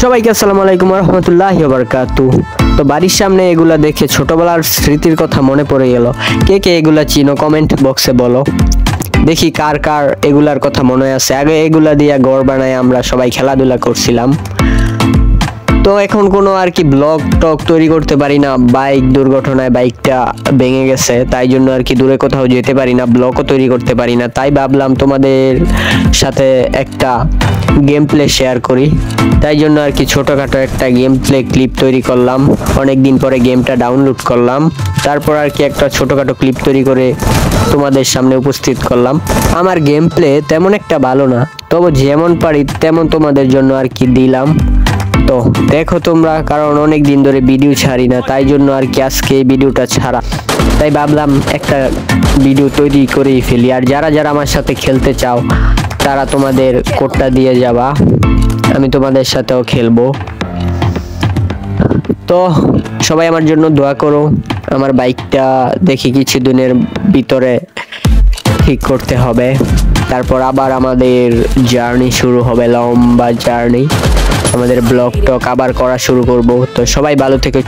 সবাইকে আসসালামু আলাইকুম ওয়া রাহমাতুল্লাহি ওয়া বারাকাতুহু। তো বাড়ির সামনে এগুলা দেখে ছোটবেলার স্মৃতির কথা মনে পড়ে গেল। কে কে এগুলা চিনো কমেন্ট বক্সে বলো। দেখি কার কার এগুলার কথা মনে আছে। আগে এগুলা দিয়ে ঘর বানায় আমরা সবাই খেলাধুলা করছিলাম। তো এখন কোনো আর কি ব্লগ টক তৈরি করতে পারি না, বাইক দুর্ঘটনায় বাইকটা ভেঙে গেছে, তাই জন্য আর কি দূরে কোথাও যেতে পারি না, ব্লগও তৈরি করতে পারি না। তাই ভাবলাম তোমাদের সাথে একটা গেম প্লে শেয়ার করি, তাই জন্য আর কি ছোটখাটো একটা গেম প্লে ক্লিপ তৈরি করলাম। অনেক দিন পরে গেমটা ডাউনলোড করলাম, তারপর আর কি একটা ছোটখাটো ক্লিপ তৈরি করে তোমাদের সামনে উপস্থিত করলাম। আমার গেম প্লে তেমন একটা ভালো না, তবে যেমন পারি তেমন তোমাদের জন্য আর কি দিলাম। তো দেখো তোমরা, কারণ অনেক দিন ধরে ভিডিও ছাড়ি না, তাই জন্য আর কি আজকে এই ভিডিওটা ছাড়া। তাই ভাবলাম একটা ভিডিও তৈরি করেই ফেলি। আর যারা যারা আমার সাথে খেলতে চাও তারা তোমাদের কোডটা দিয়ে যাবা, আমি তোমাদের সাথেও খেলবো। তো সবাই আমার জন্য দোয়া করো। আমার বাইকটা দেখি কিছুদিনের ভিতরে ঠিক করতে হবে, তারপর আবার আমাদের জার্নি শুরু হবে, লম্বা জার্নি। আমাদের ব্লগ টক আবার করা শুরু করব। তো সবাই ভালো থেকে